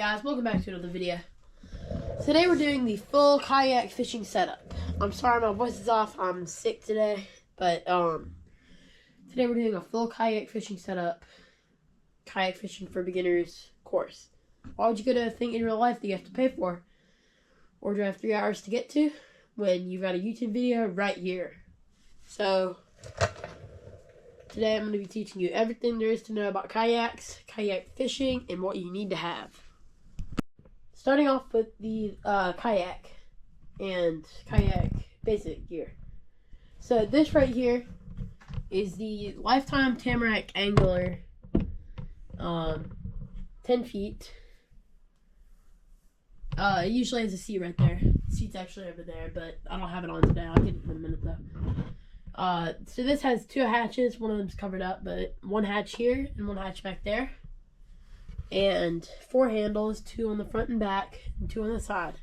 guys, welcome back to another video. Today we're doing the full kayak fishing setup. I'm sorry my voice is off, I'm sick today, but today we're doing a full kayak fishing setup, kayak fishing for beginners course. Why would you go to a thing in real life that you have to pay for or drive 3 hours to get to when you've got a YouTube video right here? So today I'm going to be teaching you everything there is to know about kayaks, kayak fishing, and what you need to have. Starting off with the kayak and kayak basic gear. So this right here is the Lifetime Tamarack Angler 10 feet. It usually has a seat right there. The seat's actually over there, but I don't have it on today. I'll get it in a minute though. So this has 2 hatches. One of them's covered up, but 1 hatch here and 1 hatch back there. And 4 handles, 2 on the front and back, and 2 on the side.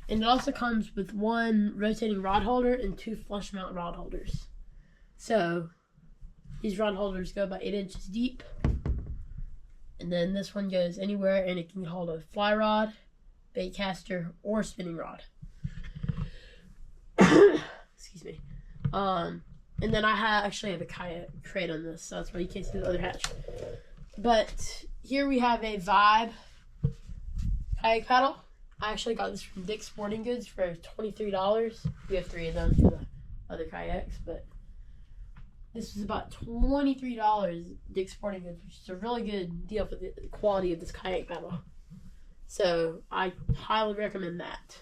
And it also comes with 1 rotating rod holder and 2 flush mount rod holders. So these rod holders go about 8 inches deep. And then this one goes anywhere, and it can hold a fly rod, bait caster, or spinning rod. Excuse me. And then I actually have a kayak crate on this, so that's why you can't see the other hatch. But here we have a Vibe kayak paddle. I actually got this from Dick's Sporting Goods for $23. We have 3 of them for the other kayaks, but this was about $23 Dick's Sporting Goods, which is a really good deal for the quality of this kayak paddle. So I highly recommend that.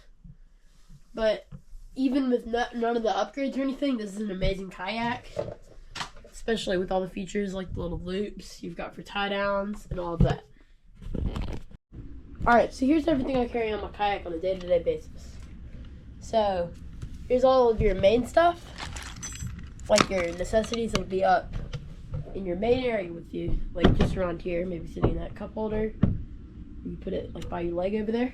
But even with none of the upgrades or anything, this is an amazing kayak. Especially with all the features like the little loops you've got for tie downs and all of that. Alright, so here's everything I carry on my kayak on a day-to-day basis. So here's all of your main stuff. Like your necessities will be up in your main area with you. Like just around here, maybe sitting in that cup holder. You put it like by your leg over there.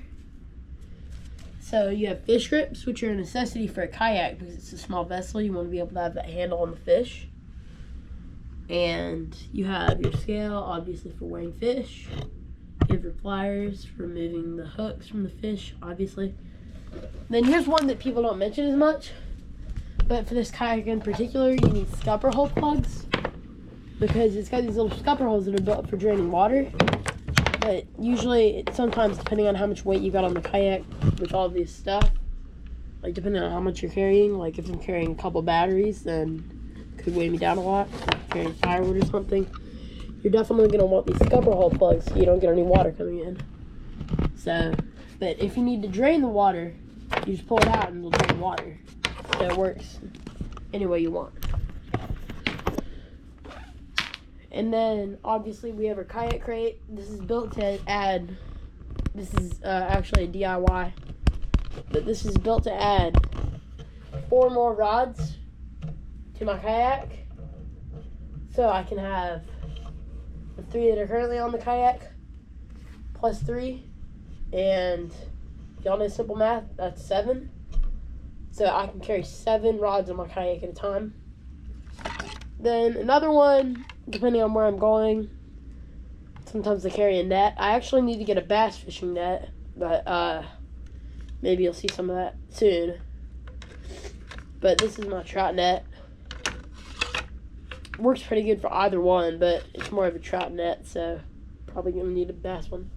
So you have fish grips, which are a necessity for a kayak because it's a small vessel. You want to be able to have that handle on the fish. And you have your scale, obviously, for weighing fish. You have your pliers for removing the hooks from the fish, obviously. Then here's one that people don't mention as much. But for this kayak in particular, you need scupper hole plugs. Because it's got these little scupper holes that are built for draining water. But usually, sometimes depending on how much weight you got on the kayak with all this stuff, like depending on how much you're carrying, like if I'm carrying a couple batteries, then it could weigh me down a lot. If I'm carrying firewood or something, you're definitely going to want these scupper hole plugs so you don't get any water coming in. So, but if you need to drain the water, you just pull it out and it'll drain water. So it works any way you want. And then, obviously, we have our kayak crate. This is built to add, this is actually a DIY, but this is built to add 4 more rods to my kayak. So I can have the 3 that are currently on the kayak, plus 3. And if y'all know simple math, that's 7. So I can carry 7 rods on my kayak at a time. Then another one, depending on where I'm going, sometimes I carry a net. I actually need to get a bass fishing net, but maybe you'll see some of that soon. But this is my trout net. Works pretty good for either one, but it's more of a trout net, so probably gonna need a bass one.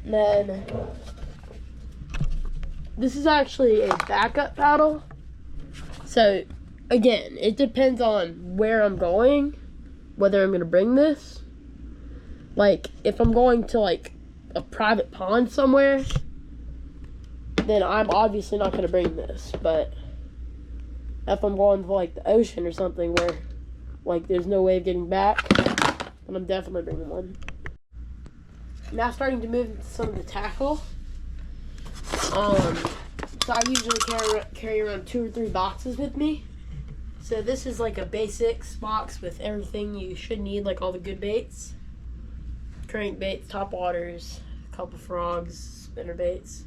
And then this is actually a backup paddle. So again, it depends on where I'm going, whether I'm gonna bring this. Like, if I'm going to like a private pond somewhere, then I'm obviously not gonna bring this. But if I'm going to like the ocean or something where like there's no way of getting back, then I'm definitely bringing one. Now starting to move into some of the tackle. So I usually carry around 2 or 3 boxes with me. So this is like a basics box with everything you should need, like all the good baits. Crankbaits, topwaters, a couple frogs, spinner baits.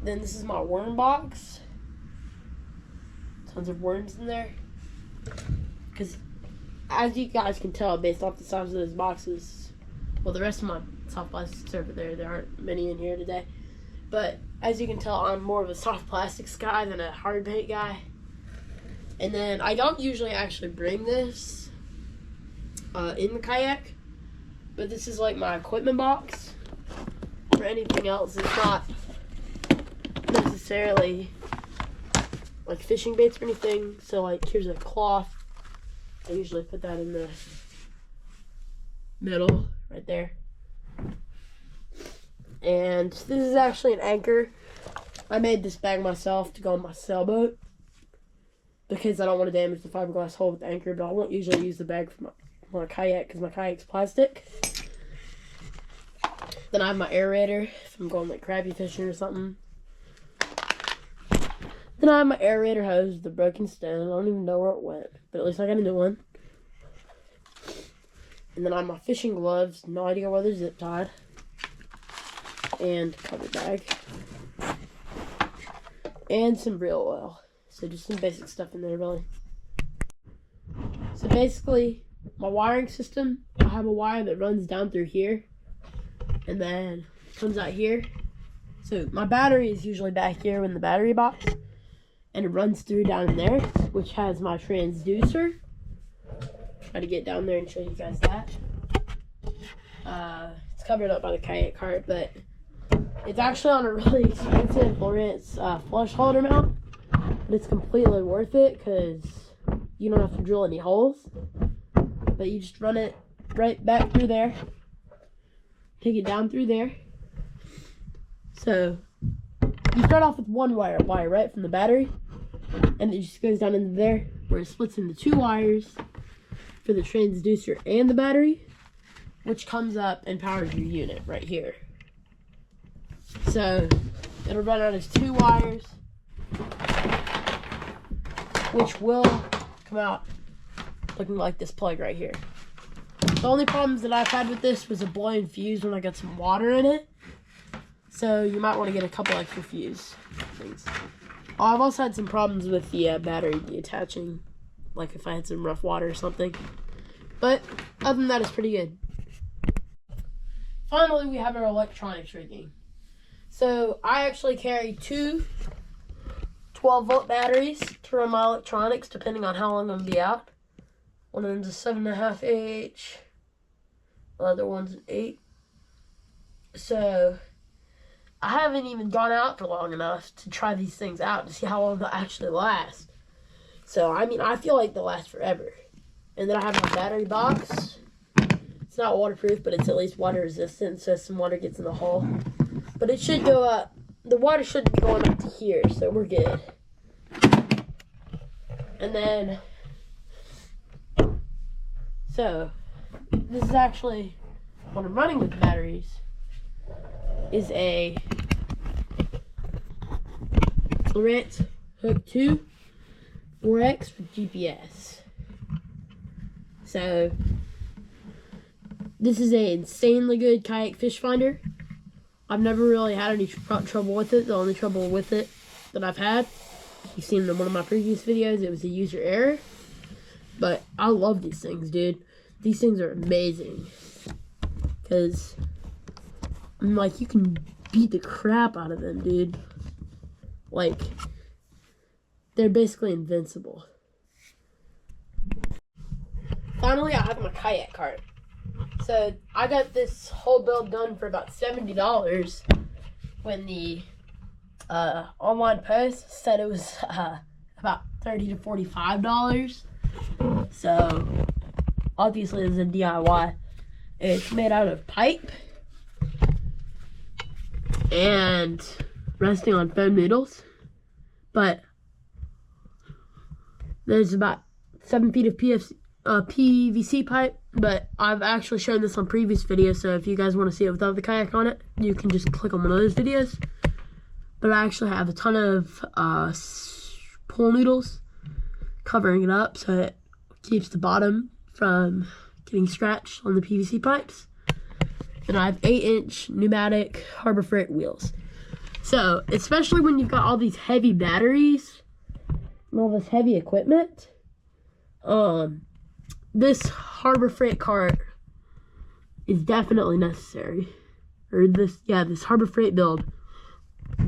Then this is my worm box. Tons of worms in there. Because as you guys can tell based off the size of those boxes, well, the rest of my soft plastics over there. There aren't many in here today. But as you can tell, I'm more of a soft plastics guy than a hard paint guy. And then I don't usually actually bring this in the kayak, but this is like my equipment box. For anything else, it's not necessarily like fishing baits or anything. So like here's a cloth. I usually put that in the middle right there. And this is actually an anchor. I made this bag myself to go on my sailboat because I don't want to damage the fiberglass hull with the anchor, but I won't usually use the bag for my kayak because my kayak's plastic. Then I have my aerator if I'm going like crappie fishing or something. Then I have my aerator hose with the broken stem. I don't even know where it went, but at least I got a new one. And then I have my fishing gloves. No idea where they're zip tied. And cover bag. And some reel oil. So just some basic stuff in there, really. So basically, my wiring system, I have a wire that runs down through here. And then comes out here. So my battery is usually back here in the battery box. And it runs through down in there, which has my transducer. Try to get down there and show you guys that. It's covered up by the kayak cart, but it's actually on a really expensive Lawrence flush holder mount. But it's completely worth it because you don't have to drill any holes. But you just run it right back through there. Take it down through there. So you start off with one wire right from the battery. And it just goes down into there where it splits into two wires for the transducer and the battery, which comes up and powers your unit right here. So it'll run out as two wires, which will come out looking like this plug right here. The only problems that I've had with this was a blowing fuse when I got some water in it. So you might want to get a couple extra fuse things. Oh, I've also had some problems with the battery detaching, like if I had some rough water or something. But other than that, it's pretty good. Finally, we have our electronics rigging. So I actually carry two 12-volt batteries to run my electronics, depending on how long I'm going to be out. One of them's a 7.5Ah. The other one's an 8. So I haven't even gone out for long enough to try these things out to see how long they'll actually last. So, I mean, I feel like they'll last forever. And then I have my battery box. It's not waterproof, but it's at least water resistant, so some water gets in the hole. But it should go up. The water shouldn't be going up to here, so we're good. And then, so, this is actually, when I'm running with the batteries, is a Lawrence Hook 2 4X with GPS. So this is a insanely good kayak fish finder. I've never really had any trouble with it. The only trouble with it that I've had, you've seen in one of my previous videos, it was a user error. But I love these things, dude. These things are amazing. Because like, you can beat the crap out of them, dude. Like, they're basically invincible. Finally, I have my kayak cart. So, I got this whole build done for about $70 when the online post said it was about $30 to $45. So, obviously, it's a DIY. It's made out of pipe and resting on foam noodles, but there's about 7 feet of PVC pipe, but I've actually shown this on previous videos, so if you guys want to see it without the kayak on it, you can just click on one of those videos. But I actually have a ton of pool noodles covering it up so it keeps the bottom from getting scratched on the PVC pipes. And I have 8-inch pneumatic Harbor Freight wheels. So, especially when you've got all these heavy batteries and all this heavy equipment, this Harbor Freight cart is definitely necessary. Or this Harbor Freight build,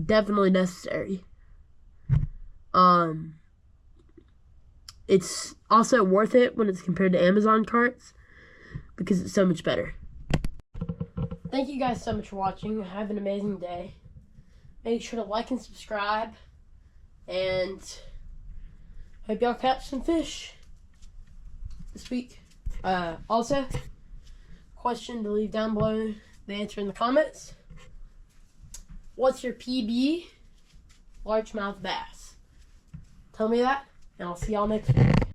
definitely necessary. It's also worth it when it's compared to Amazon carts because it's so much better. Thank you guys so much for watching. Have an amazing day. Make sure to like and subscribe. And hope y'all catch some fish this week. Also, question to leave down below, the answer in the comments. What's your PB largemouth bass? Tell me that, and I'll see y'all next week.